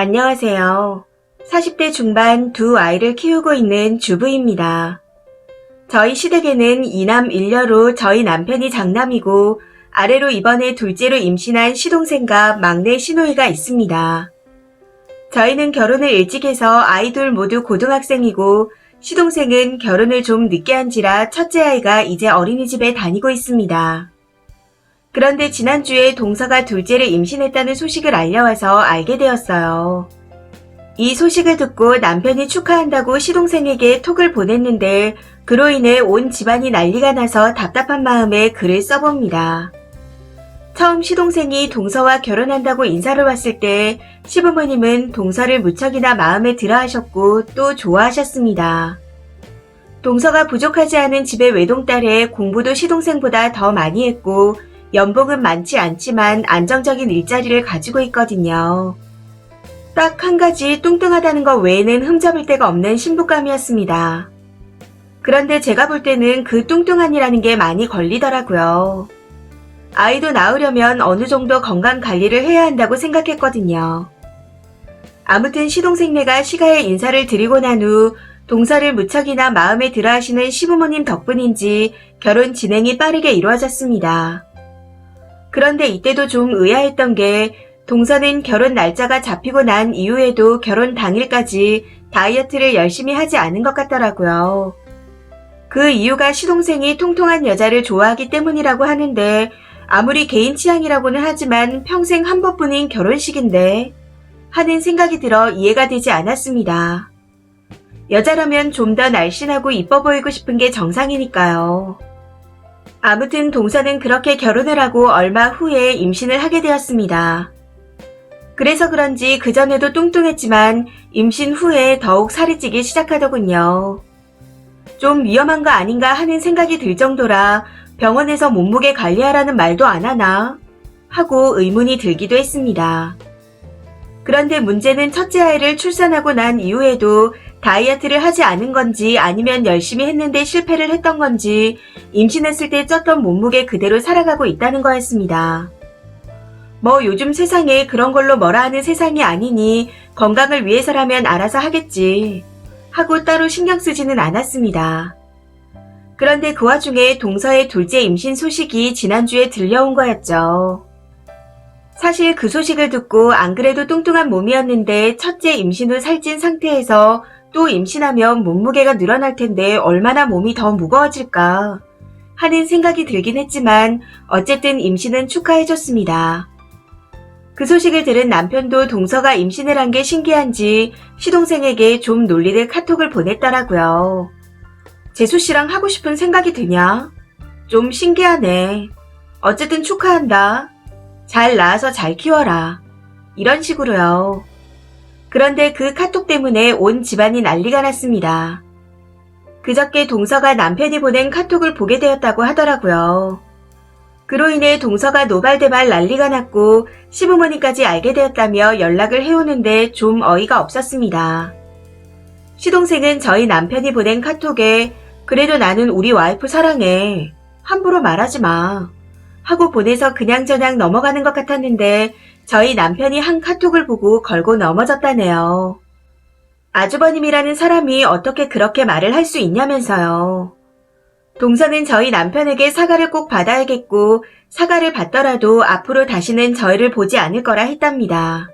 안녕하세요. 40대 중반 두 아이를 키우고 있는 주부입니다. 저희 시댁에는 이남 일녀로 저희 남편이 장남이고 아래로 이번에 둘째로 임신한 시동생과 막내 시누이가 있습니다. 저희는 결혼을 일찍 해서 아이들 모두 고등학생이고 시동생은 결혼을 좀 늦게 한지라 첫째 아이가 이제 어린이집에 다니고 있습니다. 그런데 지난주에 동서가 둘째를 임신했다는 소식을 알려와서 알게 되었어요. 이 소식을 듣고 남편이 축하한다고 시동생에게 톡을 보냈는데 그로 인해 온 집안이 난리가 나서 답답한 마음에 글을 써봅니다. 처음 시동생이 동서와 결혼한다고 인사를 왔을 때 시부모님은 동서를 무척이나 마음에 들어 하셨고 또 좋아하셨습니다. 동서가 부족하지 않은 집의 외동딸에 공부도 시동생보다 더 많이 했고 연봉은 많지 않지만 안정적인 일자리를 가지고 있거든요. 딱 한 가지 뚱뚱하다는 것 외에는 흠잡을 데가 없는 신부감이었습니다. 그런데 제가 볼 때는 그 뚱뚱한이라는 게 많이 걸리더라고요. 아이도 낳으려면 어느 정도 건강 관리를 해야 한다고 생각했거든요. 아무튼 시동생네가 시가에 인사를 드리고 난 후 동서를 무척이나 마음에 들어 하시는 시부모님 덕분인지 결혼 진행이 빠르게 이루어졌습니다. 그런데 이때도 좀 의아했던 게 동서는 결혼 날짜가 잡히고 난 이후에도 결혼 당일까지 다이어트를 열심히 하지 않은 것 같더라고요. 그 이유가 시동생이 통통한 여자를 좋아하기 때문이라고 하는데 아무리 개인 취향이라고는 하지만 평생 한 번뿐인 결혼식인데 하는 생각이 들어 이해가 되지 않았습니다. 여자라면 좀 더 날씬하고 이뻐 보이고 싶은 게 정상이니까요. 아무튼 동서는 그렇게 결혼을 하고 얼마 후에 임신을 하게 되었습니다. 그래서 그런지 그전에도 뚱뚱했지만 임신 후에 더욱 살이 찌기 시작하더군요. 좀 위험한 거 아닌가 하는 생각이 들 정도라 병원에서 몸무게 관리하라는 말도 안 하나 하고 의문이 들기도 했습니다. 그런데 문제는 첫째 아이를 출산하고 난 이후에도 다이어트를 하지 않은 건지 아니면 열심히 했는데 실패를 했던 건지 임신했을 때 쪘던 몸무게 그대로 살아가고 있다는 거였습니다. 뭐 요즘 세상에 그런 걸로 뭐라 하는 세상이 아니니 건강을 위해서라면 알아서 하겠지 하고 따로 신경 쓰지는 않았습니다. 그런데 그 와중에 동서의 둘째 임신 소식이 지난주에 들려온 거였죠. 사실 그 소식을 듣고 안 그래도 뚱뚱한 몸이었는데 첫째 임신 후 살찐 상태에서 또 임신하면 몸무게가 늘어날 텐데 얼마나 몸이 더 무거워질까 하는 생각이 들긴 했지만 어쨌든 임신은 축하해줬습니다. 그 소식을 들은 남편도 동서가 임신을 한 게 신기한지 시동생에게 좀 놀리듯 카톡을 보냈더라고요. 재수씨랑 하고 싶은 생각이 드냐? 좀 신기하네. 어쨌든 축하한다. 잘 낳아서 잘 키워라. 이런 식으로요. 그런데 그 카톡 때문에 온 집안이 난리가 났습니다. 그저께 동서가 남편이 보낸 카톡을 보게 되었다고 하더라고요. 그로 인해 동서가 노발대발 난리가 났고 시부모님까지 알게 되었다며 연락을 해오는데 좀 어이가 없었습니다. 시동생은 저희 남편이 보낸 카톡에 그래도 나는 우리 와이프 사랑해. 함부로 말하지 마. 하고 보내서 그냥저냥 넘어가는 것 같았는데 저희 남편이 한 카톡을 보고 걸고 넘어졌다네요. 아주버님이라는 사람이 어떻게 그렇게 말을 할 수 있냐면서요. 동서는 저희 남편에게 사과를 꼭 받아야겠고 사과를 받더라도 앞으로 다시는 저희를 보지 않을 거라 했답니다.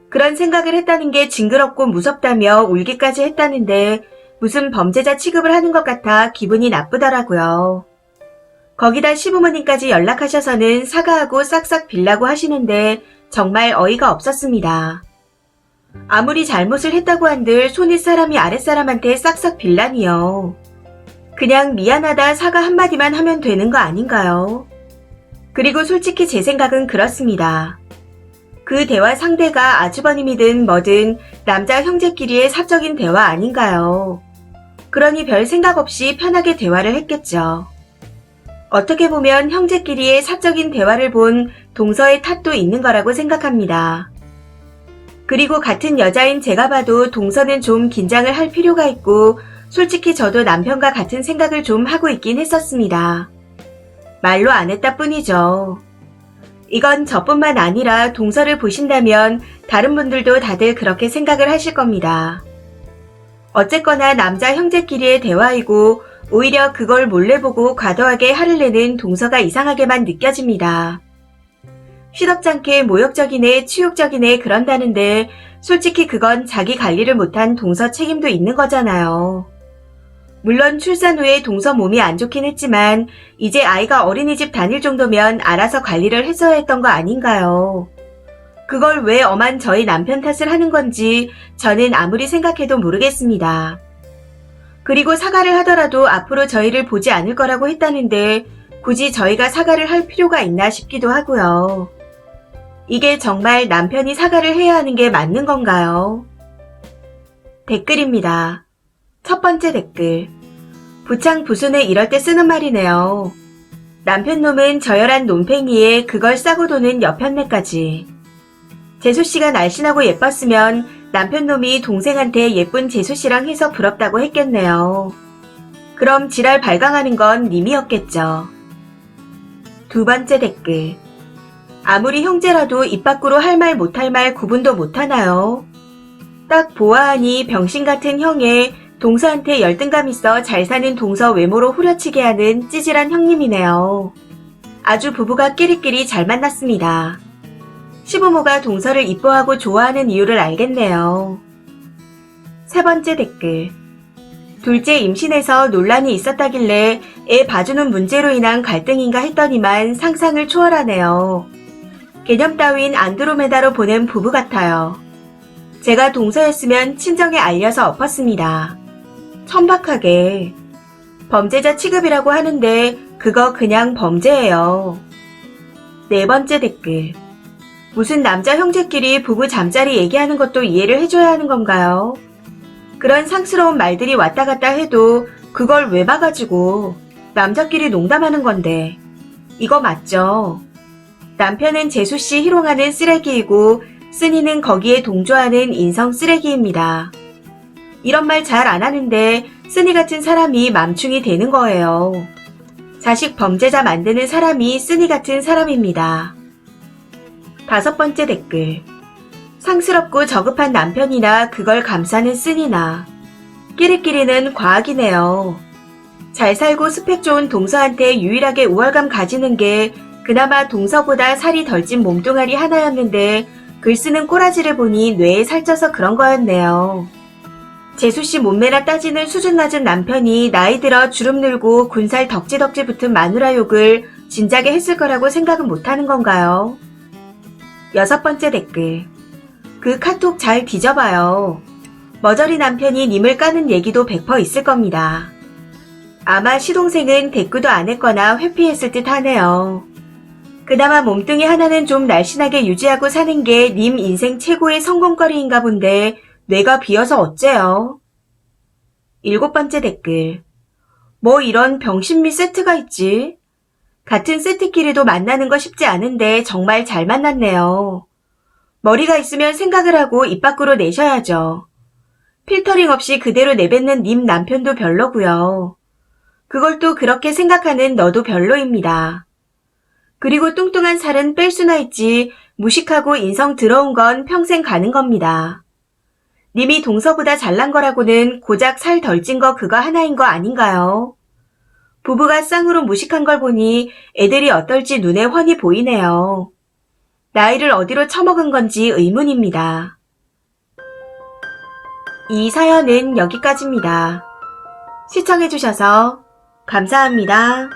그런 생각을 했다는 게 징그럽고 무섭다며 울기까지 했다는데 무슨 범죄자 취급을 하는 것 같아 기분이 나쁘더라고요. 거기다 시부모님까지 연락하셔서는 사과하고 싹싹 빌라고 하시는데 정말 어이가 없었습니다. 아무리 잘못을 했다고 한들 손윗 사람이 아랫사람한테 싹싹 빌라니요. 그냥 미안하다 사과 한마디만 하면 되는 거 아닌가요? 그리고 솔직히 제 생각은 그렇습니다. 그 대화 상대가 아주버님이든 뭐든 남자 형제끼리의 사적인 대화 아닌가요? 그러니 별 생각 없이 편하게 대화를 했겠죠. 어떻게 보면 형제끼리의 사적인 대화를 본 동서의 탓도 있는 거라고 생각합니다. 그리고 같은 여자인 제가 봐도 동서는 좀 긴장을 할 필요가 있고 솔직히 저도 남편과 같은 생각을 좀 하고 있긴 했었습니다. 말로 안 했다 뿐이죠. 이건 저뿐만 아니라 동서를 보신다면 다른 분들도 다들 그렇게 생각을 하실 겁니다. 어쨌거나 남자 형제끼리의 대화이고 오히려 그걸 몰래 보고 과도하게 화를 내는 동서가 이상하게만 느껴집니다. 시덥잖게 모욕적이네 치욕적이네 그런다는데 솔직히 그건 자기 관리를 못한 동서 책임도 있는 거잖아요. 물론 출산 후에 동서 몸이 안 좋긴 했지만 이제 아이가 어린이집 다닐 정도면 알아서 관리를 했어야 했던 거 아닌가요? 그걸 왜 엄한 저희 남편 탓을 하는 건지 저는 아무리 생각해도 모르겠습니다. 그리고 사과를 하더라도 앞으로 저희를 보지 않을 거라고 했다는데 굳이 저희가 사과를 할 필요가 있나 싶기도 하고요. 이게 정말 남편이 사과를 해야 하는 게 맞는 건가요? 댓글입니다. 첫 번째 댓글. 부창 부순을 이럴 때 쓰는 말이네요. 남편 놈은 저열한 논팽이에 그걸 싸고 도는 여편네까지. 재수씨가 날씬하고 예뻤으면 남편 놈이 동생한테 예쁜 재수씨랑 해서 부럽다고 했겠네요. 그럼 지랄 발광하는 건 님이었겠죠. 두 번째 댓글. 아무리 형제라도 입 밖으로 할 말 못할 말 구분도 못하나요? 딱 보아하니 병신 같은 형에 동서한테 열등감 있어 잘 사는 동서 외모로 후려치게 하는 찌질한 형님이네요. 아주 부부가 끼리끼리 잘 만났습니다. 시부모가 동서를 이뻐하고 좋아하는 이유를 알겠네요. 세 번째 댓글. 둘째 임신해서 논란이 있었다길래 애 봐주는 문제로 인한 갈등인가 했더니만 상상을 초월하네요. 개념 따윈 안드로메다로 보낸 부부 같아요. 제가 동서였으면 친정에 알려서 엎었습니다. 천박하게. 범죄자 취급이라고 하는데 그거 그냥 범죄예요. 네 번째 댓글. 무슨 남자 형제끼리 부부 잠자리 얘기하는 것도 이해를 해줘야 하는 건가요? 그런 상스러운 말들이 왔다 갔다 해도 그걸 왜 봐가지고 남자끼리 농담하는 건데 이거 맞죠? 남편은 재수씨 희롱하는 쓰레기이고 쓰니는 거기에 동조하는 인성 쓰레기입니다. 이런 말 잘 안 하는데 쓰니 같은 사람이 맘충이 되는 거예요. 자식 범죄자 만드는 사람이 쓰니 같은 사람입니다. 다섯 번째 댓글. 상스럽고 저급한 남편이나 그걸 감싸는 쓰니나. 끼리끼리는 과학이네요. 잘 살고 스펙 좋은 동서한테 유일하게 우월감 가지는 게 그나마 동서보다 살이 덜 찐 몸뚱아리 하나였는데 글 쓰는 꼬라지를 보니 뇌에 살쪄서 그런 거였네요. 재수씨 몸매나 따지는 수준 낮은 남편이 나이 들어 주름 늘고 군살 덕지덕지 붙은 마누라 욕을 진작에 했을 거라고 생각은 못하는 건가요? 여섯 번째 댓글. 그 카톡 잘 뒤져봐요. 머저리 남편이 님을 까는 얘기도 100% 있을 겁니다. 아마 시동생은 대꾸도 안 했거나 회피했을 듯 하네요. 그나마 몸뚱이 하나는 좀 날씬하게 유지하고 사는 게 님 인생 최고의 성공거리인가 본데 뇌가 비어서 어째요? 일곱 번째 댓글. 뭐 이런 병신미 세트가 있지? 같은 세트끼리도 만나는 거 쉽지 않은데 정말 잘 만났네요. 머리가 있으면 생각을 하고 입 밖으로 내셔야죠. 필터링 없이 그대로 내뱉는 님 남편도 별로고요. 그걸 또 그렇게 생각하는 너도 별로입니다. 그리고 뚱뚱한 살은 뺄 수나 있지 무식하고 인성 더러운 건 평생 가는 겁니다. 님이 동서보다 잘난 거라고는 고작 살 덜 찐 거 그거 하나인 거 아닌가요? 부부가 쌍으로 무식한 걸 보니 애들이 어떨지 눈에 훤히 보이네요. 나이를 어디로 처먹은 건지 의문입니다. 이 사연은 여기까지입니다. 시청해주셔서 감사합니다.